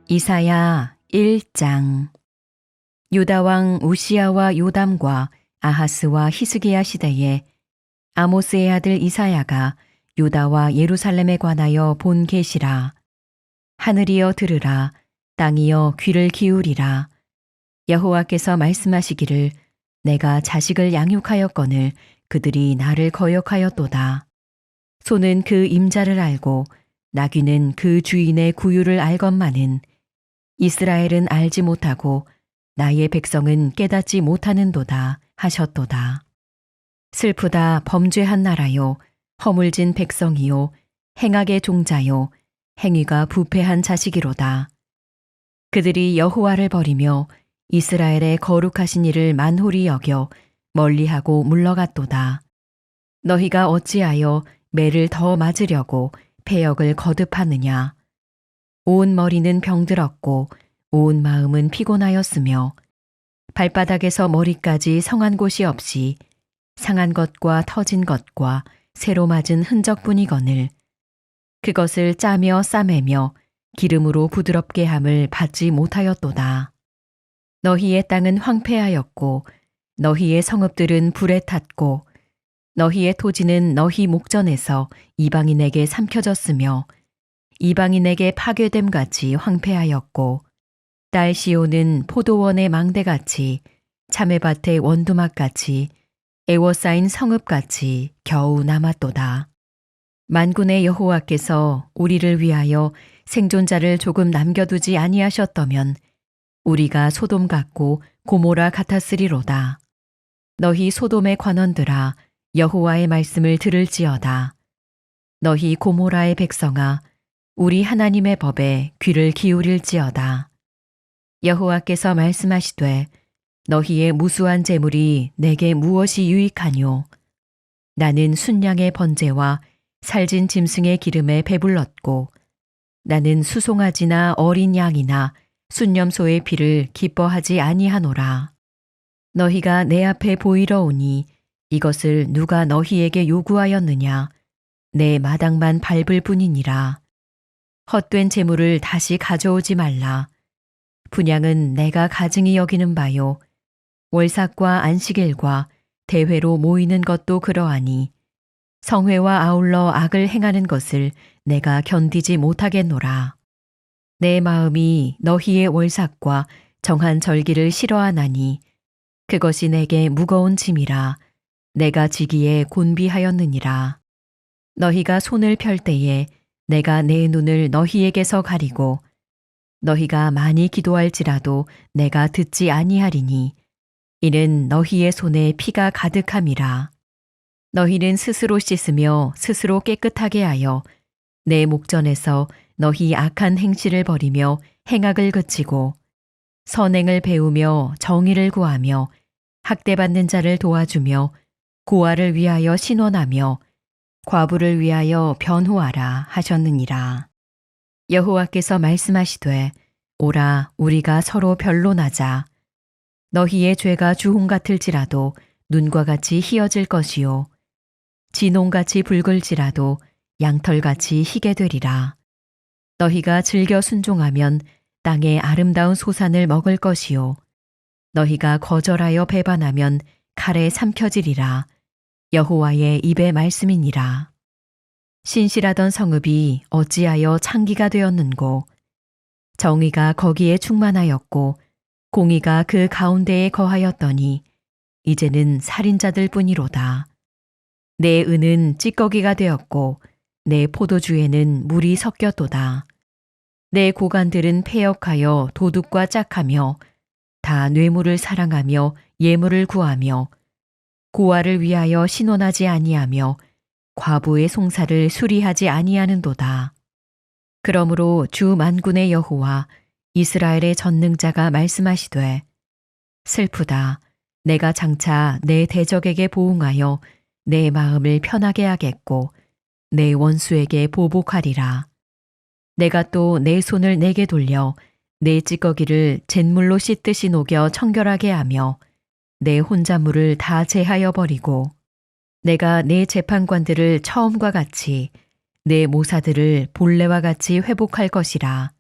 이사야 1장. 유다 왕 우시야와 요담과 아하스와 히스기야 시대에 아모스의 아들 이사야가 유다와 예루살렘에 관하여 본 계시라. 하늘이여 들으라. 땅이여 귀를 기울이라. 여호와께서 말씀하시기를 내가 자식을 양육하였거늘 그들이 나를 거역하였도다. 소는 그 임자를 알고 나귀는 그 주인의 구유를 알건만은 이스라엘은 알지 못하고 나의 백성은 깨닫지 못하는도다 하셨도다. 슬프다 범죄한 나라요 허물진 백성이요 행악의 종자요 행위가 부패한 자식이로다. 그들이 여호와를 버리며 이스라엘의 거룩하신 이를 만홀히 여겨 멀리하고 물러갔도다. 너희가 어찌하여 매를 더 맞으려고 패역을 거듭하느냐. 온 머리는 병들었고 온 마음은 피곤하였으며 발바닥에서 머리까지 성한 곳이 없이 상한 것과 터진 것과 새로 맞은 흔적뿐이거늘 그것을 짜며 싸매며 기름으로 부드럽게 함을 받지 못하였도다. 너희의 땅은 황폐하였고 너희의 성읍들은 불에 탔고 너희의 토지는 너희 목전에서 이방인에게 삼켜졌으며 이방인에게 파괴됨 같이 황폐하였고 딸 시온은 포도원의 망대같이 참외밭의 원두막같이 애워싸인 성읍같이 겨우 남았도다. 만군의 여호와께서 우리를 위하여 생존자를 조금 남겨두지 아니하셨더면 우리가 소돔 같고 고모라 같았으리로다. 너희 소돔의 관원들아 여호와의 말씀을 들을지어다. 너희 고모라의 백성아 우리 하나님의 법에 귀를 기울일지어다. 여호와께서 말씀하시되 너희의 무수한 재물이 내게 무엇이 유익하뇨. 나는 순양의 번제와 살진 짐승의 기름에 배불렀고 나는 수송아지나 어린 양이나 순념소의 피를 기뻐하지 아니하노라. 너희가 내 앞에 보이러 오니 이것을 누가 너희에게 요구하였느냐. 내 마당만 밟을 뿐이니라. 헛된 재물을 다시 가져오지 말라. 분향은 내가 가증히 여기는 바요. 월삭과 안식일과 대회로 모이는 것도 그러하니 성회와 아울러 악을 행하는 것을 내가 견디지 못하겠노라. 내 마음이 너희의 월삭과 정한 절기를 싫어하나니 그것이 내게 무거운 짐이라 내가 지기에 곤비하였느니라. 너희가 손을 펼 때에 내가 내 눈을 너희에게서 가리고 너희가 많이 기도할지라도 내가 듣지 아니하리니 이는 너희의 손에 피가 가득함이라. 너희는 스스로 씻으며 스스로 깨끗하게 하여 내 목전에서 너희 악한 행실을 버리며 행악을 그치고 선행을 배우며 정의를 구하며 학대받는 자를 도와주며 고아를 위하여 신원하며 과부를 위하여 변호하라 하셨느니라. 여호와께서 말씀하시되 오라 우리가 서로 변론하자. 너희의 죄가 주홍 같을지라도 눈과 같이 희어질 것이요 진홍같이 붉을지라도 양털같이 희게 되리라. 너희가 즐겨 순종하면 땅의 아름다운 소산을 먹을 것이요 너희가 거절하여 배반하면 칼에 삼켜지리라. 여호와의 입의 말씀이니라. 신실하던 성읍이 어찌하여 창기가 되었는고 정의가 거기에 충만하였고 공의가 그 가운데에 거하였더니 이제는 살인자들 뿐이로다. 내 은은 찌꺼기가 되었고 내 포도주에는 물이 섞였도다. 내 고관들은 패역하여 도둑과 짝하며 다 뇌물을 사랑하며 예물을 구하며 고아를 위하여 신원하지 아니하며 과부의 송사를 수리하지 아니하는도다. 그러므로 주 만군의 여호와 이스라엘의 전능자가 말씀하시되 슬프다. 내가 장차 내 대적에게 보응하여 내 마음을 편하게 하겠고 내 원수에게 보복하리라. 내가 또 내 손을 내게 돌려 내 찌꺼기를 잿물로 씻듯이 녹여 청결하게 하며 내 혼잣물을 다 제하여 버리고 내가 내 재판관들을 처음과 같이 내 모사들을 본래와 같이 회복할 것이라.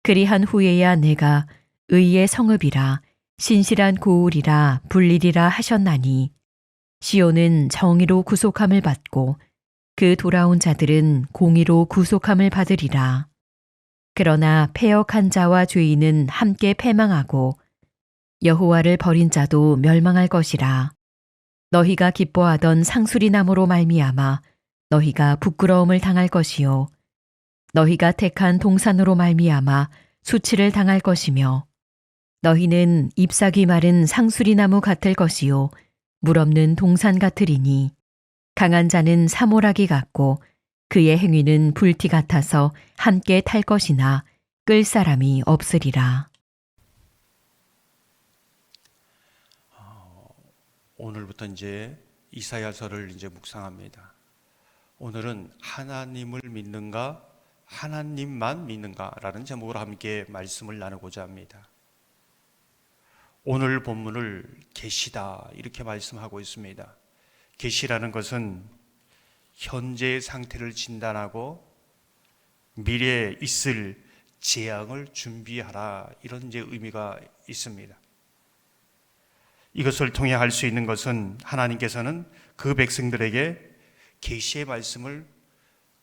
그리한 후에야 내가 의의 성읍이라 신실한 고울이라 불리리라 하셨나니 시온은 정의로 구속함을 받고 그 돌아온 자들은 공의로 구속함을 받으리라. 그러나 패역한 자와 죄인은 함께 패망하고 여호와를 버린 자도 멸망할 것이라. 너희가 기뻐하던 상수리 나무로 말미암아 너희가 부끄러움을 당할 것이요 너희가 택한 동산으로 말미암아 수치를 당할 것이며 너희는 잎사귀 마른 상수리 나무 같을 것이요 물 없는 동산 같으리니 강한 자는 사모라기 같고 그의 행위는 불티 같아서 함께 탈 것이나 끌 사람이 없으리라. 오늘부터 이제 이사야서를 이제 묵상합니다. 오늘은 하나님을 믿는가, 하나님만 믿는가라는 제목으로 함께 말씀을 나누고자 합니다. 오늘 본문을 계시다 이렇게 말씀하고 있습니다. 계시라는 것은 현재의 상태를 진단하고 미래에 있을 재앙을 준비하라 이런 이제 의미가 있습니다. 이것을 통해 할 수 있는 것은 하나님께서는 그 백성들에게 계시의 말씀을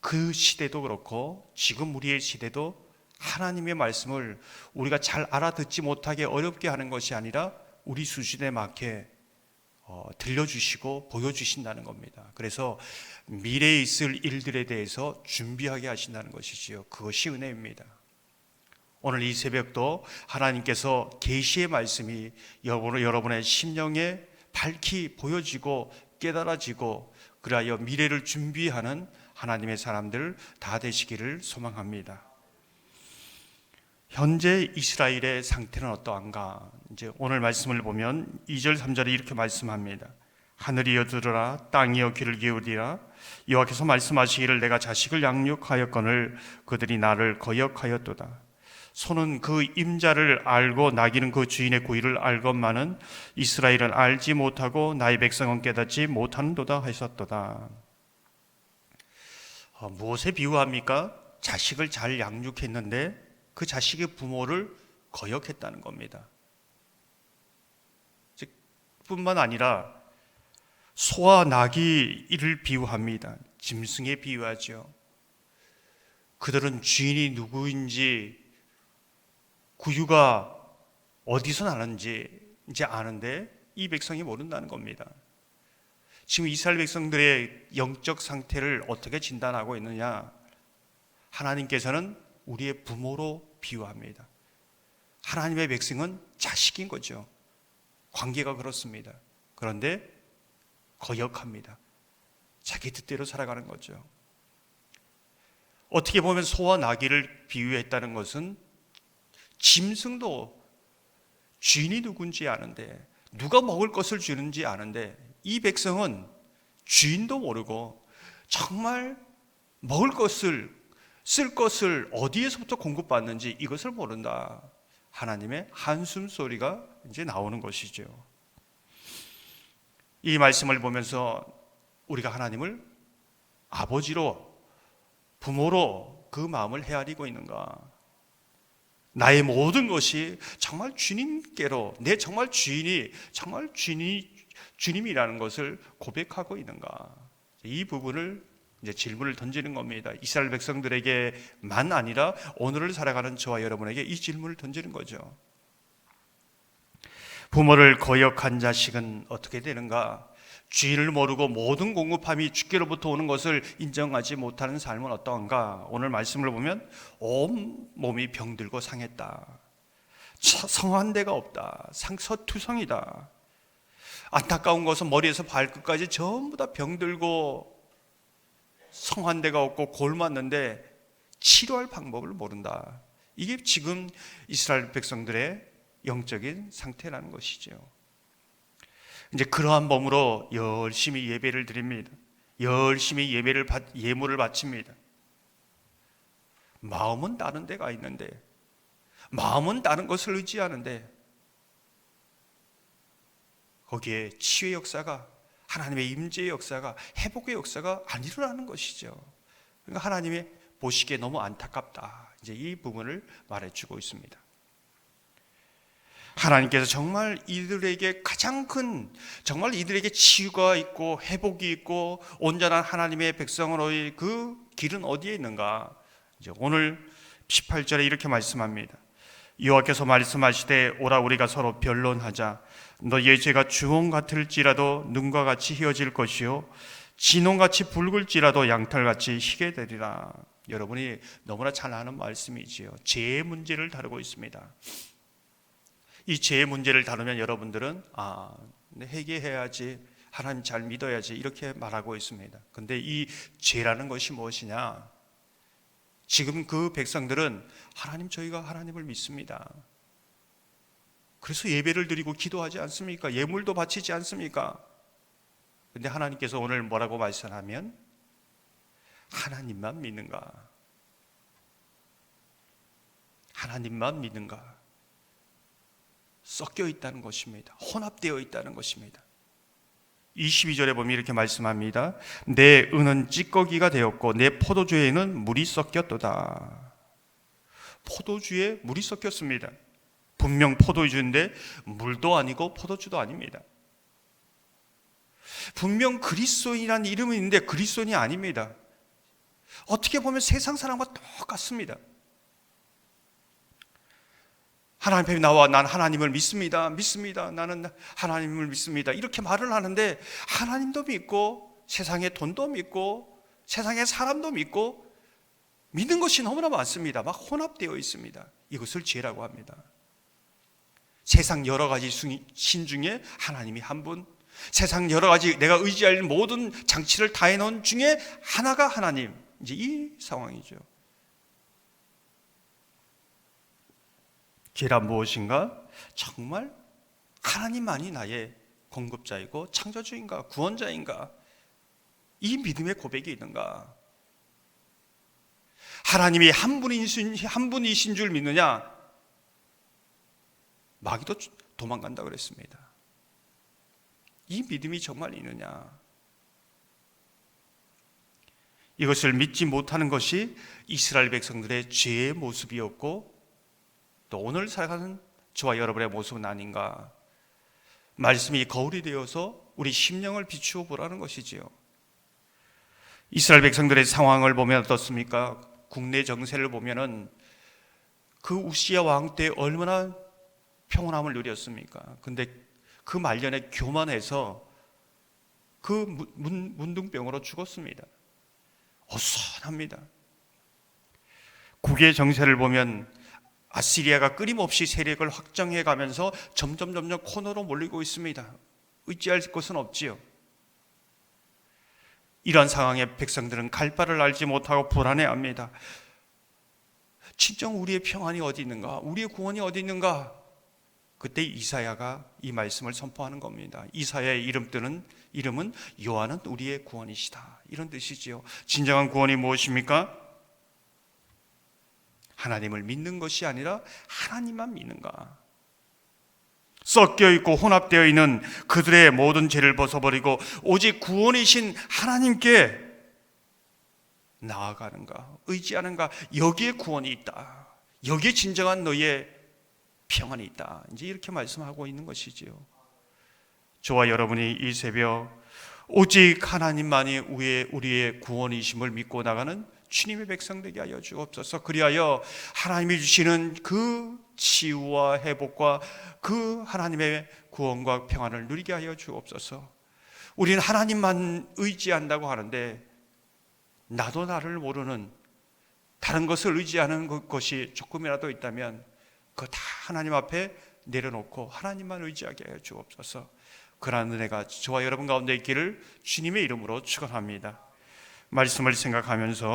그 시대도 그렇고 지금 우리의 시대도 하나님의 말씀을 우리가 잘 알아듣지 못하게 어렵게 하는 것이 아니라 우리 수준에 맞게 들려주시고 보여주신다는 겁니다. 그래서 미래에 있을 일들에 대해서 준비하게 하신다는 것이지요. 그것이 은혜입니다. 오늘 이 새벽도 하나님께서 계시의 말씀이 여러분의 심령에 밝히 보여지고 깨달아지고 그리하여 미래를 준비하는 하나님의 사람들 다 되시기를 소망합니다. 현재 이스라엘의 상태는 어떠한가? 이제 오늘 말씀을 보면 2절 3절에 이렇게 말씀합니다. 하늘이여 들으라, 땅이여 귀를 기울이라. 여호와께서 말씀하시기를 내가 자식을 양육하였거늘 그들이 나를 거역하였도다. 소는 그 임자를 알고 나귀는 그 주인의 고의를 알건만은 이스라엘은 알지 못하고 나의 백성은 깨닫지 못하는도다 하셨도다. 무엇에 비유합니까? 자식을 잘 양육했는데 그 자식의 부모를 거역했다는 겁니다. 뿐만 아니라 소와 나귀를 비유합니다. 짐승에 비유하죠. 그들은 주인이 누구인지 구유가 어디서 나는지 이제 아는데 이 백성이 모른다는 겁니다. 지금 이스라엘 백성들의 영적 상태를 어떻게 진단하고 있느냐? 하나님께서는 우리의 부모로 비유합니다. 하나님의 백성은 자식인 거죠. 관계가 그렇습니다. 그런데 거역합니다. 자기 뜻대로 살아가는 거죠. 어떻게 보면 소와 나귀를 비유했다는 것은 짐승도 주인이 누군지 아는데 누가 먹을 것을 주는지 아는데 이 백성은 주인도 모르고 정말 먹을 것을 쓸 것을 어디에서부터 공급받는지 이것을 모른다. 하나님의 한숨 소리가 이제 나오는 것이죠. 이 말씀을 보면서 우리가 하나님을 아버지로 부모로 그 마음을 헤아리고 있는가? 나의 모든 것이 정말 주님께로 내 정말 주인이 주님이라는 것을 고백하고 있는가? 이 부분을 이제 질문을 던지는 겁니다. 이스라엘 백성들에게만 아니라 오늘을 살아가는 저와 여러분에게 이 질문을 던지는 거죠. 부모를 거역한 자식은 어떻게 되는가? 주인을 모르고 모든 공급함이 주께로부터 오는 것을 인정하지 못하는 삶은 어떠한가? 오늘 말씀을 보면 온 몸이 병들고 상했다. 성한 데가 없다. 상서투성이다. 안타까운 것은 머리에서 발끝까지 전부 다 병들고 성한 데가 없고 골맞는데 치료할 방법을 모른다. 이게 지금 이스라엘 백성들의 영적인 상태라는 것이죠. 이제 그러한 몸으로 열심히 예배를 드립니다. 열심히 예물을 바칩니다. 마음은 다른 데가 있는데, 마음은 다른 것을 의지하는데 거기에 치유의 역사가, 하나님의 임재의 역사가, 회복의 역사가 안 일어나는 것이죠. 그러니까 하나님의 보시기에 너무 안타깝다. 이제 이 부분을 말해주고 있습니다. 하나님께서 정말 이들에게 가장 큰, 정말 이들에게 치유가 있고 회복이 있고 온전한 하나님의 백성으로의 그 길은 어디에 있는가? 이제 오늘 18절에 이렇게 말씀합니다. 여호와께서 말씀하시되 오라 우리가 서로 변론하자. 너희의 죄가 주홍 같을지라도 눈과 같이 희어질 것이요 진홍같이 붉을지라도 양털같이 희게 되리라. 여러분이 너무나 잘 아는 말씀이지요. 죄의 문제를 다루고 있습니다. 이 죄의 문제를 다루면 여러분들은 회개해야지, 하나님 잘 믿어야지 이렇게 말하고 있습니다. 근데 이 죄라는 것이 무엇이냐? 지금 그 백성들은 하나님, 저희가 하나님을 믿습니다. 그래서 예배를 드리고 기도하지 않습니까? 예물도 바치지 않습니까? 근데 하나님께서 오늘 뭐라고 말씀하면 하나님만 믿는가? 하나님만 믿는가? 섞여 있다는 것입니다. 혼합되어 있다는 것입니다. 22절에 보면 이렇게 말씀합니다. 내 은은 찌꺼기가 되었고 내 포도주에는 물이 섞였도다. 포도주에 물이 섞였습니다. 분명 포도주인데 물도 아니고 포도주도 아닙니다. 분명 그리스도인이라는 이름은 있는데 그리스도인이 아닙니다. 어떻게 보면 세상 사람과 똑같습니다. 하나님 앞에 나와 난 하나님을 믿습니다. 나는 하나님을 믿습니다. 이렇게 말을 하는데 하나님도 믿고 세상의 돈도 믿고 세상의 사람도 믿고 믿는 것이 너무나 많습니다. 막 혼합되어 있습니다. 이것을 죄라고 합니다. 세상 여러 가지 신 중에 하나님이 한 분, 세상 여러 가지 내가 의지할 모든 장치를 다 해놓은 중에 하나가 하나님. 이제 이 상황이죠. 죄란 무엇인가? 정말 하나님만이 나의 공급자이고 창조주인가 구원자인가? 이 믿음의 고백이 있는가? 하나님이 한 분이신 줄 믿느냐? 마귀도 도망간다 그랬습니다. 이 믿음이 정말 있느냐? 이것을 믿지 못하는 것이 이스라엘 백성들의 죄의 모습이었고 또 오늘 살아가는 저와 여러분의 모습은 아닌가? 말씀이 거울이 되어서 우리 심령을 비추어 보라는 것이지요. 이스라엘 백성들의 상황을 보면 어떻습니까? 국내 정세를 보면은 그 우시야 왕 때 얼마나 평온함을 누렸습니까? 근데 그 말년에 교만해서 그 문둥병으로 죽었습니다. 어수선합니다. 국외 정세를 보면 아시리아가 끊임없이 세력을 확장해 가면서 점점 코너로 몰리고 있습니다. 의지할 것은 없지요. 이러한 상황에 백성들은 갈 바를 알지 못하고 불안해합니다. 진정 우리의 평안이 어디 있는가? 우리의 구원이 어디 있는가? 그때 이사야가 이 말씀을 선포하는 겁니다. 이사야의 이름은 여호와는 우리의 구원이시다. 이런 뜻이지요. 진정한 구원이 무엇입니까? 하나님을 믿는 것이 아니라 하나님만 믿는가? 섞여 있고 혼합되어 있는 그들의 모든 죄를 벗어버리고 오직 구원이신 하나님께 나아가는가? 의지하는가? 여기에 구원이 있다. 여기에 진정한 너의 평안이 있다. 이제 이렇게 말씀하고 있는 것이지요. 저와 여러분이 이 새벽 오직 하나님만이 우리의 구원이심을 믿고 나가는 주님의 백성 되게 하여 주옵소서. 그리하여 하나님이 주시는 그 치유와 회복과 그 하나님의 구원과 평안을 누리게 하여 주옵소서. 우리는 하나님만 의지한다고 하는데 나도 나를 모르는 다른 것을 의지하는 것이 조금이라도 있다면 그거 다 하나님 앞에 내려놓고 하나님만 의지하게 하여 주옵소서. 그러한 은혜가 저와 여러분 가운데 있기를 주님의 이름으로 축원합니다. 말씀을 생각하면서